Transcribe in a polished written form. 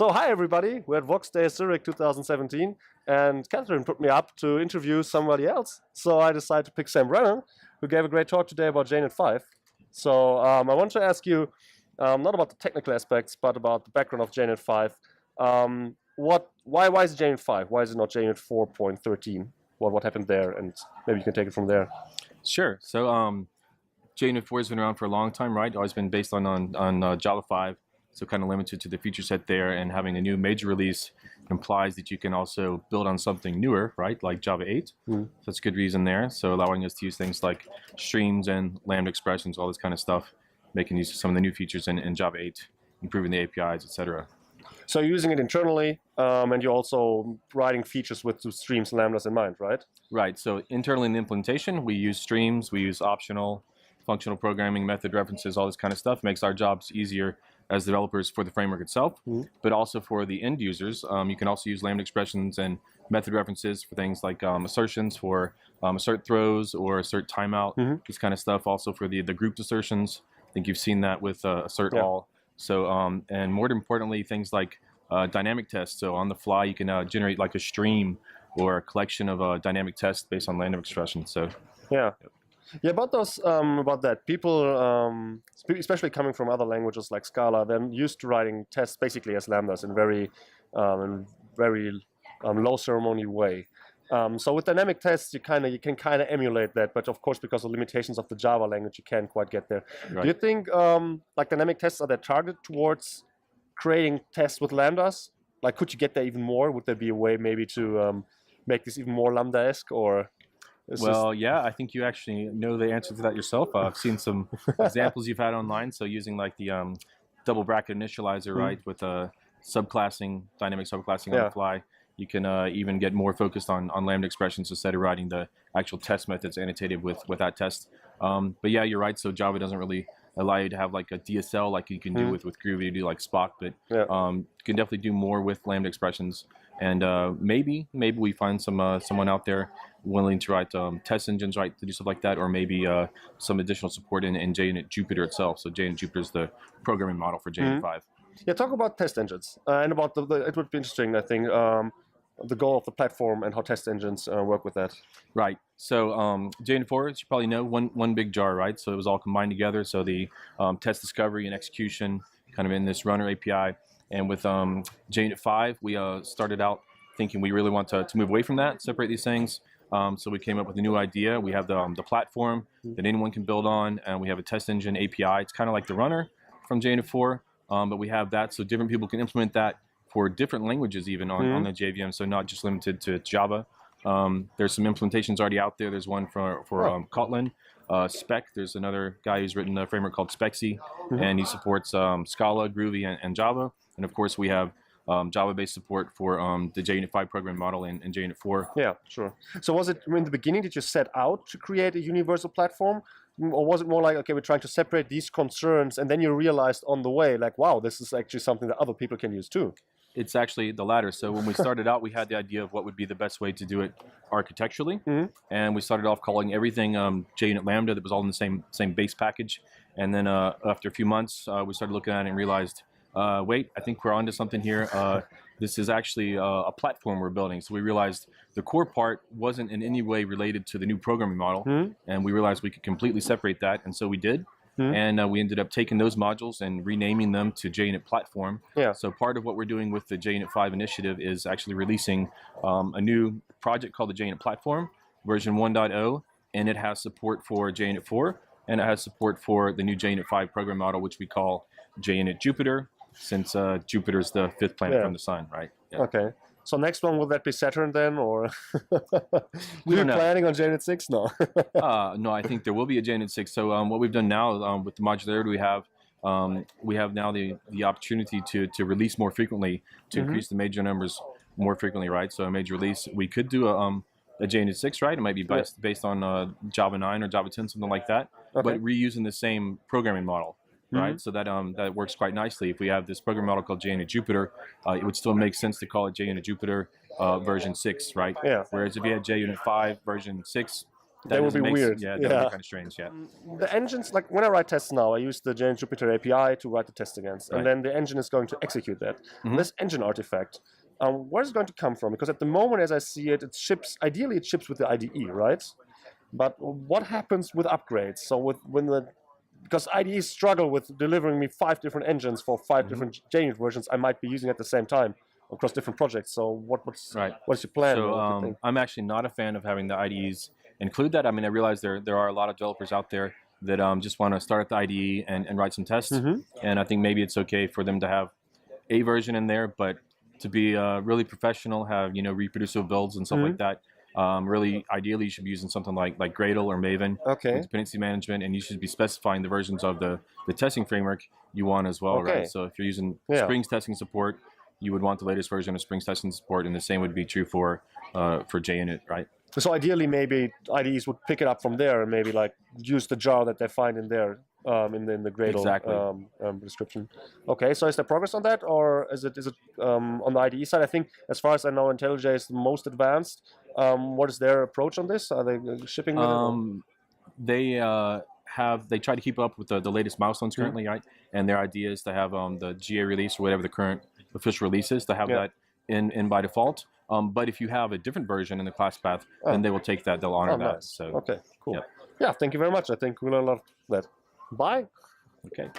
So hi everybody, we're at Voxxed Days Zurich 2017, and Catherine put me up to interview somebody else. So I decided to pick Sam Brannen, who gave a great talk today about JUnit 5. So I want to ask you, not about the technical aspects, but about the background of JUnit 5. Why is it JUnit 5? Why is it not JUnit 4.13? What happened there? And maybe you can take it from there. Sure. So JUnit 4 has been around for a long time, right? Always been based on Java 5. So kind of limited to the feature set there, and having a new major release implies that you can also build on something newer, right, like Java 8. So that's a good reason there. So allowing us to use things like streams and Lambda expressions, all this kind of stuff, making use of some of the new features in Java 8, improving the APIs, etc. So you're using it internally, and you're also writing features with streams and lambdas in mind, right? Right. So internally in the implementation, we use streams, we use optional, functional programming, method references, all this kind of stuff. Makes our jobs easier as developers for the framework itself, but also for the end users. You can also use Lambda expressions and method references for things like assertions, for assert throws or assert timeout, this kind of stuff. Also for the grouped assertions. I think you've seen that with assert all. So, and more importantly, things like dynamic tests. So on the fly, you can generate like a stream or a collection of dynamic tests based on Lambda expressions. So yeah. Yeah, about that, people, especially coming from other languages like Scala, they're used to writing tests basically as lambdas in very low ceremony way. So with dynamic tests, you can kind of emulate that, but of course, because of limitations of the Java language, you can't quite get there. Right. Do you think like dynamic tests are they targeted towards creating tests with lambdas? Like, could you get there even more? Would there be a way maybe to make this even more lambda-esque, or? Well, yeah, I think you actually know the answer to that yourself. I've seen some examples you've had online. So using like the double bracket initializer, right, with subclassing, dynamic subclassing on the fly, you can even get more focused on Lambda expressions instead of writing the actual test methods annotated with that test. But yeah, you're right. So Java doesn't really allow you to have like a DSL like you can do with Groovy, you do like Spock, but you can definitely do more with Lambda expressions. And maybe we find someone out there willing to write test engines, right, to do stuff like that, or maybe some additional support in JUnit Jupyter itself. So JUnit Jupyter is the programming model for JUnit 5. Yeah, talk about test engines and about it would be interesting, I think, the goal of the platform and how test engines work with that. Right. So JUnit 4, as you probably know, one big jar, right? So it was all combined together. So the test discovery and execution kind of in this runner API. And with JUnit 5, we started out thinking we really want to move away from that, separate these things. So we came up with a new idea. We have the platform that anyone can build on, and we have a test engine API. It's kind of like the runner from JUnit 4, but we have that so different people can implement that for different languages even on the JVM, so not just limited to Java. There's some implementations already out there. There's one for Kotlin. Spec, there's another guy who's written a framework called Spexy, and he supports Scala, Groovy, and Java. And of course, we have Java-based support for the JUnit 5 program model and JUnit 4. Yeah, sure. So was it, in the beginning, did you set out to create a universal platform? Or was it more like, okay, we're trying to separate these concerns, and then you realized on the way, like, wow, this is actually something that other people can use too? It's actually the latter. So when we started out, we had the idea of what would be the best way to do it architecturally. And we started off calling everything JUnit Lambda that was all in the same base package. And then after a few months, we started looking at it and realized, wait, I think we're onto something here. This is actually a platform we're building. So we realized the core part wasn't in any way related to the new programming model. And we realized we could completely separate that. And so we did. And we ended up taking those modules and renaming them to JUnit Platform. So part of what we're doing with the JUnit 5 initiative is actually releasing a new project called the JUnit Platform, version 1.0, and it has support for JUnit 4, and it has support for the new JUnit 5 program model, which we call JUnit Jupyter, since Jupyter is the 5th planet from the sun, right? Okay. So next one, will that be Saturn then, or we're planning on JUnit 6 now? No, I think there will be a JUnit 6. So what we've done now with the modularity we have now the opportunity to release more frequently, to increase the major numbers more frequently, right? So a major release, we could do a JUnit 6, right? It might be based on Java 9 or Java 10, something like that, but reusing the same programming model. Right, so that works quite nicely. If we have this program model called JUnit Jupyter, it would still make sense to call it JUnit Jupyter version 6, right? Whereas if you had JUnit 5 version 6, That would be weird. Yeah, that would be kind of strange. Yeah. The engines, like when I write tests now, I use the JUnit Jupyter API to write the test against, and then the engine is going to execute that. This engine artifact, where is it going to come from? Because at the moment, as I see it, ideally it ships with the IDE, right? But what happens with upgrades? So because IDEs struggle with delivering me 5 different engines for 5 different JUnit versions I might be using at the same time across different projects. So what's your plan? So I'm actually not a fan of having the IDEs include that. I mean, I realize there are a lot of developers out there that just want to start at the IDE and write some tests. And I think maybe it's okay for them to have a version in there, but to be really professional, have reproducible builds and stuff like that. Really, ideally, you should be using something like Gradle or Maven with dependency management, and you should be specifying the versions of the testing framework you want as well, right? So if you're using Spring's testing support, you would want the latest version of Spring's testing support, and the same would be true for JUnit, right? So ideally, maybe IDEs would pick it up from there and maybe like use the jar that they find in there in the Gradle description. Okay, so is there progress on that, or is it on the IDE side? I think, as far as I know, IntelliJ is the most advanced. What is their approach on this? Are they shipping with it? They try to keep up with the latest milestones currently, right? And their idea is to have the GA release or whatever the current official release is, to have that in by default. But if you have a different version in the class path, then they will take that. They'll honor that. Nice. So okay, cool. Yeah, thank you very much. I think we learned a lot of that. Bye. Okay.